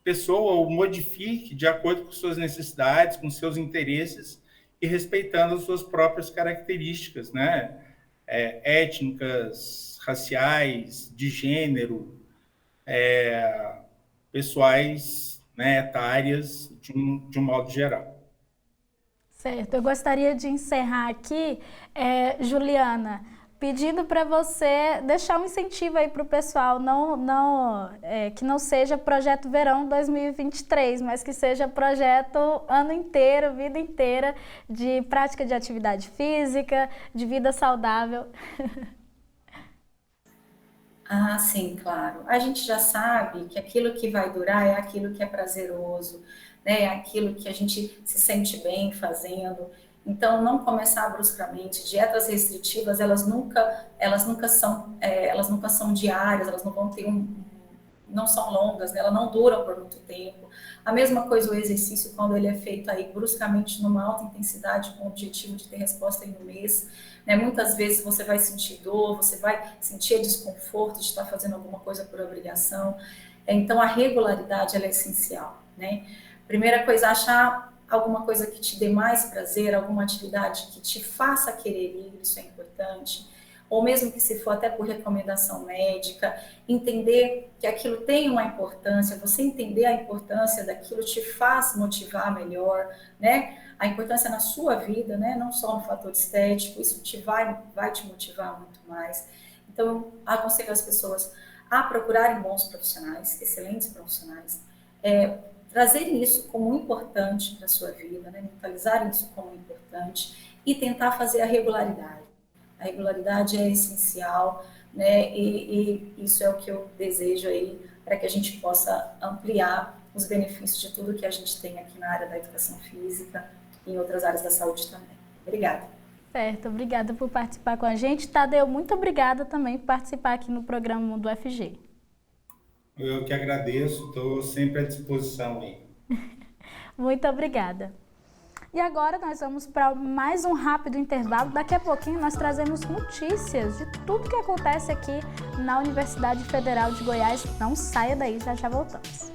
S6: pessoa o modifique de acordo com suas necessidades, com seus interesses e respeitando as suas próprias características, né? Étnicas, raciais, de gênero, pessoais, né, etárias, de um modo geral.
S1: Certo, eu gostaria de encerrar aqui, Juliana, pedindo para você deixar um incentivo aí para o pessoal, que não seja projeto verão 2023, mas que seja projeto ano inteiro, vida inteira, de prática de atividade física, de vida saudável.
S7: Ah, sim, claro. A gente já sabe que aquilo que vai durar é aquilo que é prazeroso, né? É aquilo que a gente se sente bem fazendo. Então, não começar bruscamente. Dietas restritivas, elas nunca são diárias, elas não vão ter não são longas, né? Elas não duram por muito tempo. A mesma coisa o exercício, quando ele é feito aí bruscamente numa alta intensidade com o objetivo de ter resposta em um mês, né? Muitas vezes você vai sentir dor, você vai sentir desconforto de estar fazendo alguma coisa por obrigação. Então, a regularidade ela é essencial, né? Primeira coisa, achar alguma coisa que te dê mais prazer, alguma atividade que te faça querer ir, isso é importante. Ou mesmo que se for até por recomendação médica, entender que aquilo tem uma importância, você entender a importância daquilo te faz motivar melhor, né? A importância na sua vida, né? Não só no fator estético, isso vai te motivar muito mais. Então, eu aconselho as pessoas a procurarem bons profissionais, excelentes profissionais, trazerem isso como importante para a sua vida, né? Mentalizarem isso como importante e tentar fazer a regularidade. A regularidade é essencial, né? E isso é o que eu desejo aí para que a gente possa ampliar os benefícios de tudo que a gente tem aqui na área da educação física e em outras áreas da saúde também. Obrigada.
S1: Certo, obrigada por participar com a gente. Tadeu, muito obrigada também por participar aqui no programa Mundo UFG.
S6: Eu que agradeço, estou sempre à disposição aí.
S1: Muito obrigada. E agora nós vamos para mais um rápido intervalo. Daqui a pouquinho nós trazemos notícias de tudo que acontece aqui na Universidade Federal de Goiás. Não saia daí, já voltamos.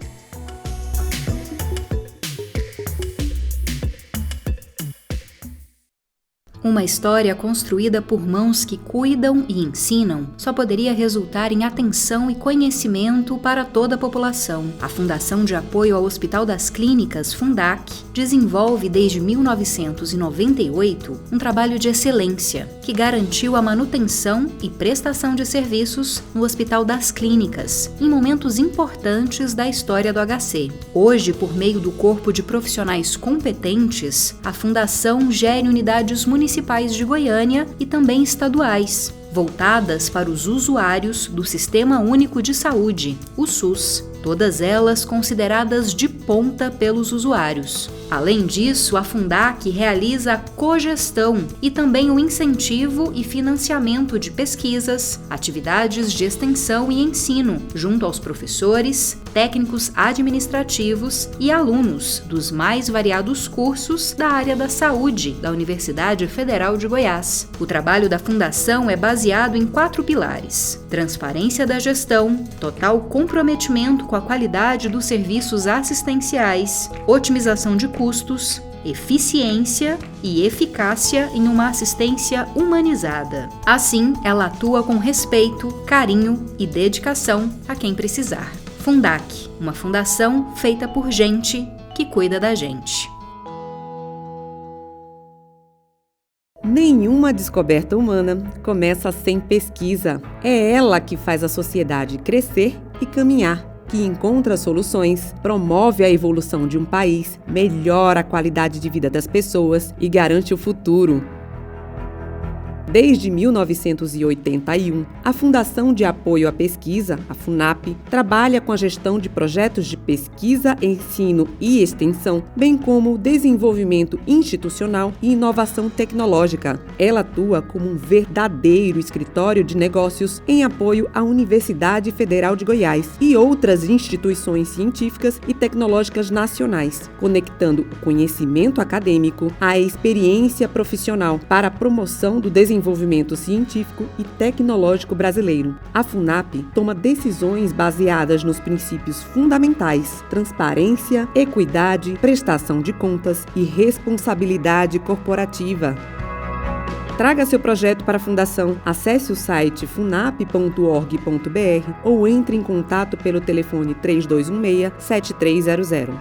S4: Uma história construída por mãos que cuidam e ensinam só poderia resultar em atenção e conhecimento para toda a população. A Fundação de Apoio ao Hospital das Clínicas, Fundac, desenvolve desde 1998 um trabalho de excelência que garantiu a manutenção e prestação de serviços no Hospital das Clínicas em momentos importantes da história do HC. Hoje, por meio do corpo de profissionais competentes, a Fundação gere unidades municipais de Goiânia e também estaduais, voltadas para os usuários do Sistema Único de Saúde, o SUS, todas elas consideradas de ponta pelos usuários. Além disso, a Fundac realiza a cogestão e também o incentivo e financiamento de pesquisas, atividades de extensão e ensino, junto aos professores, técnicos administrativos e alunos dos mais variados cursos da área da saúde da Universidade Federal de Goiás. O trabalho da Fundação é baseado em 4 pilares: transparência da gestão, total comprometimento com a qualidade dos serviços assistenciais, otimização de custos, eficiência e eficácia em uma assistência humanizada. Assim, ela atua com respeito, carinho e dedicação a quem precisar. Fundac, uma fundação feita por gente que cuida da gente.
S5: Nenhuma descoberta humana começa sem pesquisa. É ela que faz a sociedade crescer e caminhar, que encontra soluções, promove a evolução de um país, melhora a qualidade de vida das pessoas e garante o futuro. Desde 1981, a Fundação de Apoio à Pesquisa, a FUNAP, trabalha com a gestão de projetos de pesquisa, ensino e extensão, bem como desenvolvimento institucional e inovação tecnológica. Ela atua como um verdadeiro escritório de negócios em apoio à Universidade Federal de Goiás e outras instituições científicas e tecnológicas nacionais, conectando o conhecimento acadêmico à experiência profissional para a promoção do desenvolvimento científico e tecnológico brasileiro. A FUNAP toma decisões baseadas nos princípios fundamentais: transparência, equidade, prestação de contas e responsabilidade corporativa. Traga seu projeto para a Fundação. Acesse o site funap.org.br ou entre em contato pelo telefone 3216-7300.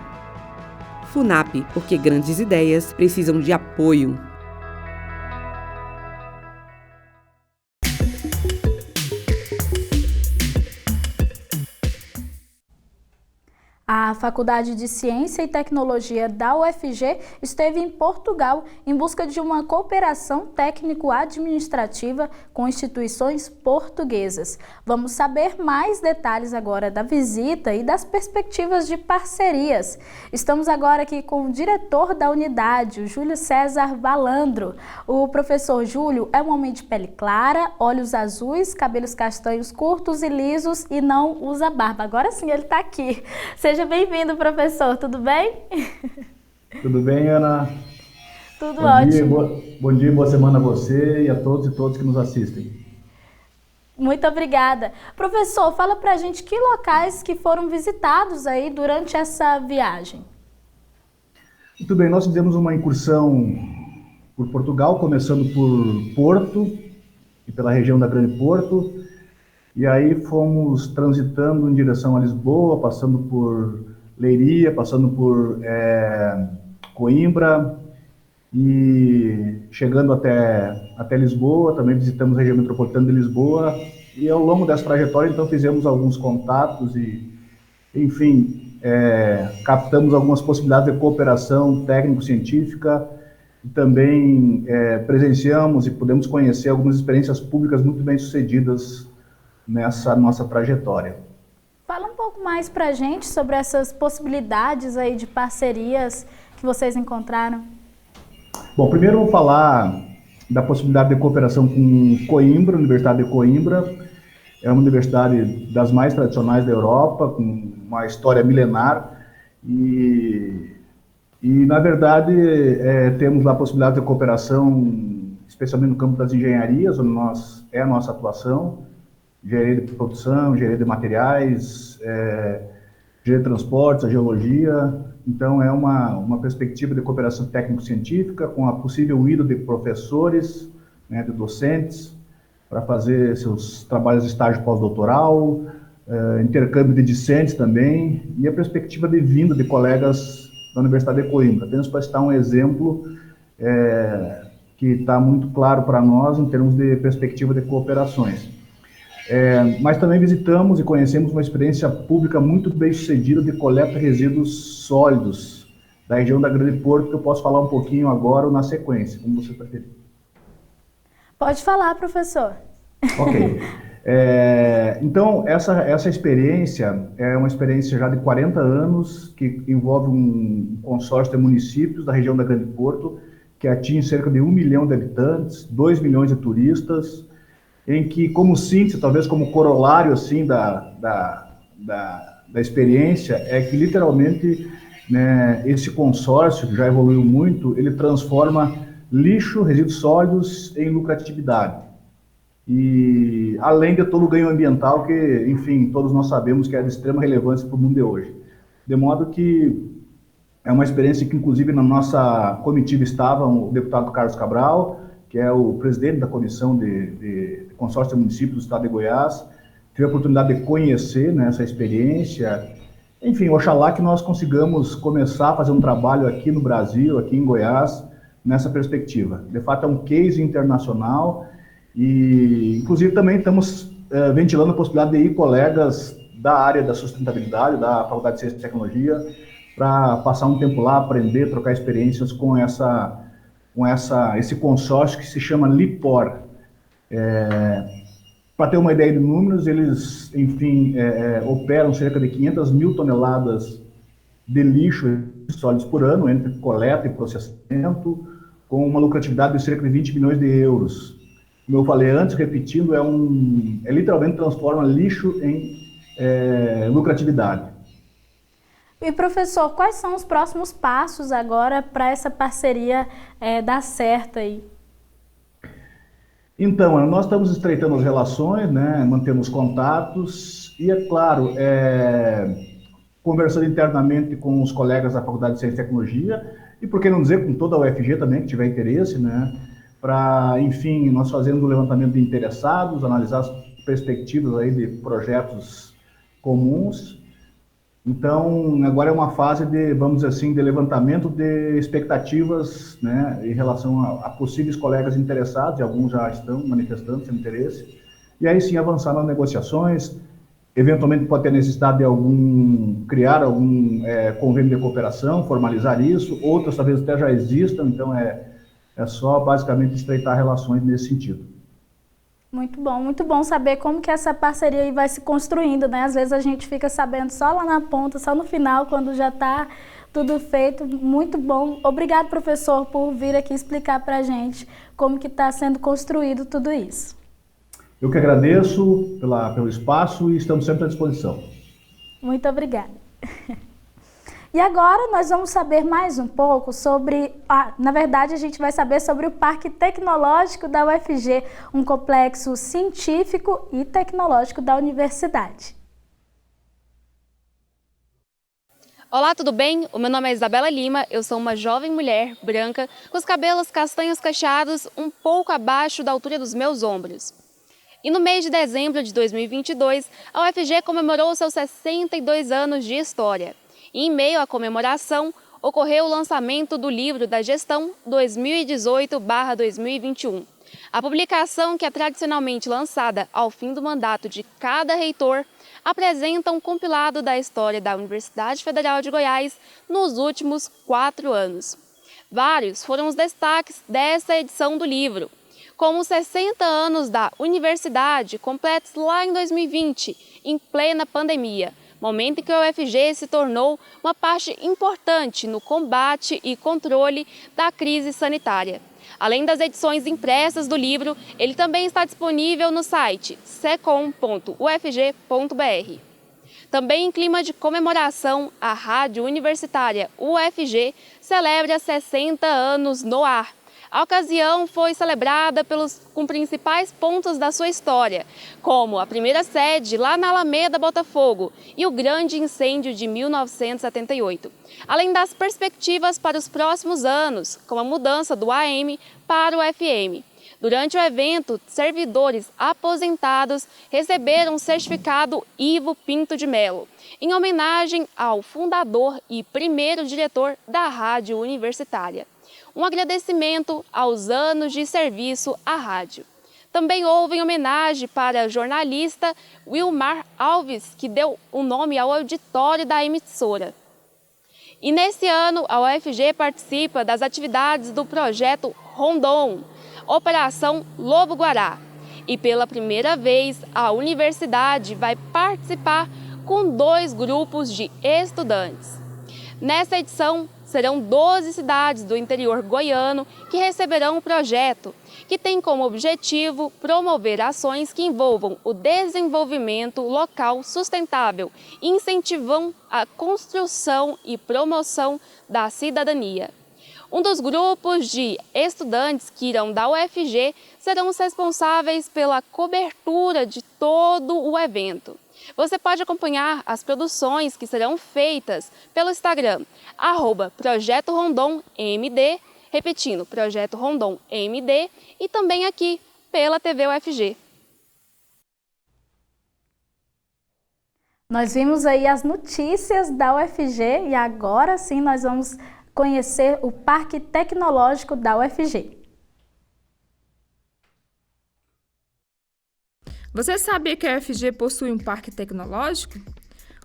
S5: FUNAP, porque grandes ideias precisam de apoio.
S1: A Faculdade de Ciência e Tecnologia da UFG esteve em Portugal em busca de uma cooperação técnico-administrativa com instituições portuguesas. Vamos saber mais detalhes agora da visita e das perspectivas de parcerias. Estamos agora aqui com o diretor da unidade, o Júlio César Valandro. O professor Júlio é um homem de pele clara, olhos azuis, cabelos castanhos curtos e lisos e não usa barba. Agora sim ele está aqui. Seja bem-vindo, professor. Tudo bem?
S8: Tudo bem, Ana?
S1: Tudo ótimo.
S8: Bom dia, boa semana a você e a todos e todas que nos assistem.
S1: Muito obrigada. Professor, fala pra gente que locais que foram visitados aí durante essa viagem.
S8: Muito bem, nós fizemos uma incursão por Portugal, começando por Porto e pela região da Grande Porto. E aí fomos transitando em direção a Lisboa, passando por Leiria, passando por Coimbra e chegando até Lisboa. Também visitamos a região metropolitana de Lisboa e ao longo dessa trajetória então fizemos alguns contatos e, enfim, captamos algumas possibilidades de cooperação técnico-científica e também presenciamos e pudemos conhecer algumas experiências públicas muito bem sucedidas nessa nossa trajetória.
S1: Fala um pouco mais para a gente sobre essas possibilidades aí de parcerias que vocês encontraram.
S8: Bom, primeiro eu vou falar da possibilidade de cooperação com Coimbra, a Universidade de Coimbra. É uma universidade das mais tradicionais da Europa, com uma história milenar e na verdade, temos lá a possibilidade de cooperação, especialmente no campo das engenharias, onde é a nossa atuação. Engenharia de produção, engenharia de materiais, engenharia de transportes, a geologia. Então, é uma perspectiva de cooperação técnico-científica com a possível ida de professores, né, de docentes, para fazer seus trabalhos de estágio pós-doutoral, intercâmbio de discentes também, e a perspectiva de vinda de colegas da Universidade de Coimbra. Apenas para citar um exemplo que está muito claro para nós em termos de perspectiva de cooperações. Mas também visitamos e conhecemos uma experiência pública muito bem sucedida de coleta de resíduos sólidos da região da Grande Porto, que eu posso falar um pouquinho agora ou na sequência, como você preferir.
S1: Pode falar, professor.
S8: Ok. Então, essa experiência é uma experiência já de 40 anos, que envolve um consórcio de municípios da região da Grande Porto, que atinge cerca de 1 milhão de habitantes, 2 milhões de turistas, em que, como síntese, talvez como corolário assim, da experiência, é que literalmente, né, esse consórcio, que já evoluiu muito, ele transforma lixo, resíduos sólidos em lucratividade. E além de todo o ganho ambiental que, enfim, todos nós sabemos que é de extrema relevância para o mundo de hoje. De modo que é uma experiência que, inclusive, na nossa comitiva estava o deputado Carlos Cabral, que é o presidente da Comissão de Consórcio de Municípios do Estado de Goiás. Tive a oportunidade de conhecer, né, essa experiência. Enfim, oxalá que nós consigamos começar a fazer um trabalho aqui no Brasil, aqui em Goiás, nessa perspectiva. De fato, é um case internacional e, inclusive, também estamos ventilando a possibilidade de ir colegas da área da sustentabilidade, da Faculdade de Ciência e Tecnologia, para passar um tempo lá, aprender, trocar experiências com esse consórcio que se chama LIPOR. Para ter uma ideia de números, eles, enfim, operam cerca de 500 mil toneladas de lixo sólidos por ano, entre coleta e processamento, com uma lucratividade de cerca de 20 milhões de euros. Como eu falei antes, repetindo, literalmente transforma lixo em lucratividade.
S1: E, professor, quais são os próximos passos agora para essa parceria dar certo aí?
S8: Então, nós estamos estreitando as relações, né, mantemos contatos e, é claro, conversando internamente com os colegas da Faculdade de Ciência e Tecnologia e, por que não dizer, com toda a UFG também, que tiver interesse, né, para, enfim, nós fazendo o levantamento de interessados, analisar as perspectivas aí de projetos comuns. Então, agora é uma fase de, vamos dizer assim, de levantamento de expectativas, né, em relação a possíveis colegas interessados, e alguns já estão manifestando seu interesse, e aí sim avançar nas negociações, Eventualmente pode ter necessidade de criar algum convênio de cooperação, formalizar isso, outras talvez até já existam, então é só basicamente estreitar relações nesse sentido.
S1: Muito bom saber como que essa parceria aí vai se construindo, né? Às vezes a gente fica sabendo só lá na ponta, só no final, quando já está tudo feito. Muito bom. Obrigado, professor, por vir aqui explicar para a gente como que está sendo construído tudo isso.
S8: Eu que agradeço pelo espaço e estamos sempre à disposição.
S1: Muito obrigada. E agora nós vamos saber mais um pouco sobre... na verdade, a gente vai saber sobre o Parque Tecnológico da UFG, um complexo científico e tecnológico da universidade.
S9: Olá, tudo bem? O meu nome é Isabela Lima, eu sou uma jovem mulher branca com os cabelos castanhos cacheados um pouco abaixo da altura dos meus ombros. E no mês de dezembro de 2022, a UFG comemorou seus 62 anos de história. E em meio à comemoração, ocorreu o lançamento do livro da gestão 2018/2021. A publicação, que é tradicionalmente lançada ao fim do mandato de cada reitor, apresenta um compilado da história da Universidade Federal de Goiás nos últimos 4 anos. Vários foram os destaques dessa edição do livro, como os 60 anos da universidade, completos lá em 2020, em plena pandemia, momento em que a UFG se tornou uma parte importante no combate e controle da crise sanitária. Além das edições impressas do livro, ele também está disponível no site secom.ufg.br. Também em clima de comemoração, a Rádio Universitária UFG celebra 60 anos no ar. A ocasião foi celebrada com principais pontos da sua história, como a primeira sede lá na Alameda Botafogo e o grande incêndio de 1978, além das perspectivas para os próximos anos, como a mudança do AM para o FM. Durante o evento, servidores aposentados receberam o certificado Ivo Pinto de Melo, em homenagem ao fundador e primeiro diretor da Rádio Universitária. Um agradecimento aos anos de serviço à rádio. Também houve homenagem para a jornalista Wilmar Alves, que deu o nome ao auditório da emissora. E nesse ano, a UFG participa das atividades do projeto Rondon, Operação Lobo-Guará. E pela primeira vez, a universidade vai participar com 2 grupos de estudantes. Nessa edição, serão 12 cidades do interior goiano que receberão o projeto, que tem como objetivo promover ações que envolvam o desenvolvimento local sustentável e incentivam a construção e promoção da cidadania. Um dos grupos de estudantes que irão da UFG serão os responsáveis pela cobertura de todo o evento. Você pode acompanhar as produções que serão feitas pelo Instagram, @Projeto Rondon MD, repetindo, Projeto Rondon MD, e também aqui pela TV UFG.
S1: Nós vimos aí as notícias da UFG e agora sim nós vamos conhecer o Parque Tecnológico da UFG.
S10: Você sabia que a UFG possui um parque tecnológico?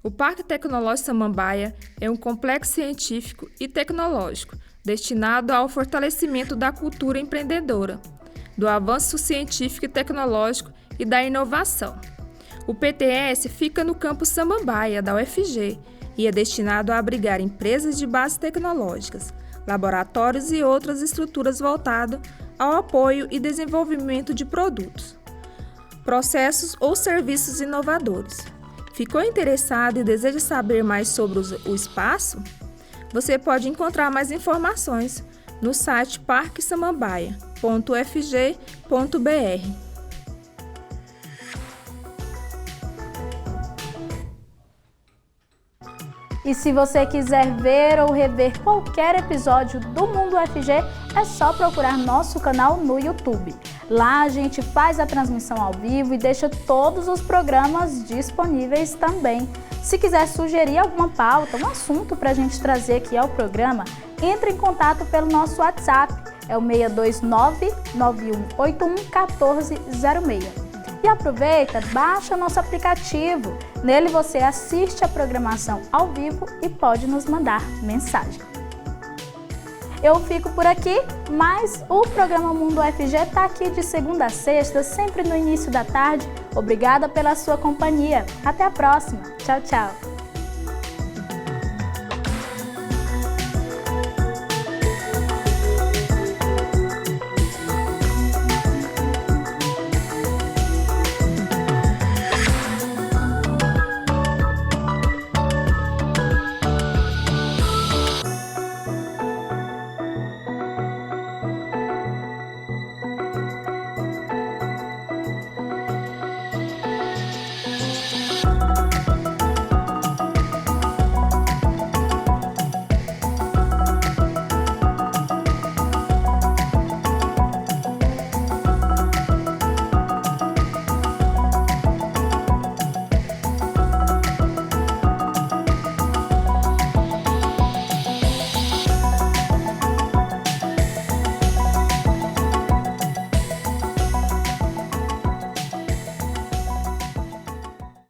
S10: O Parque Tecnológico Samambaia é um complexo científico e tecnológico destinado ao fortalecimento da cultura empreendedora, do avanço científico e tecnológico e da inovação. O PTS fica no campus Samambaia, da UFG, e é destinado a abrigar empresas de base tecnológicas, laboratórios e outras estruturas voltadas ao apoio e desenvolvimento de produtos, processos ou serviços inovadores. Ficou interessado e deseja saber mais sobre o espaço? Você pode encontrar mais informações no site parquesamambaia.ufg.br.
S1: E se você quiser ver ou rever qualquer episódio do Mundo UFG, é só procurar nosso canal no YouTube. Lá a gente faz a transmissão ao vivo e deixa todos os programas disponíveis também. Se quiser sugerir alguma pauta, um assunto para a gente trazer aqui ao programa, entre em contato pelo nosso WhatsApp, é o 629-9181-1406. E aproveita, baixa nosso aplicativo. Nele você assiste a programação ao vivo e pode nos mandar mensagem. Eu fico por aqui, mas o programa Mundo UFG está aqui de segunda a sexta, sempre no início da tarde. Obrigada pela sua companhia. Até a próxima. Tchau, tchau.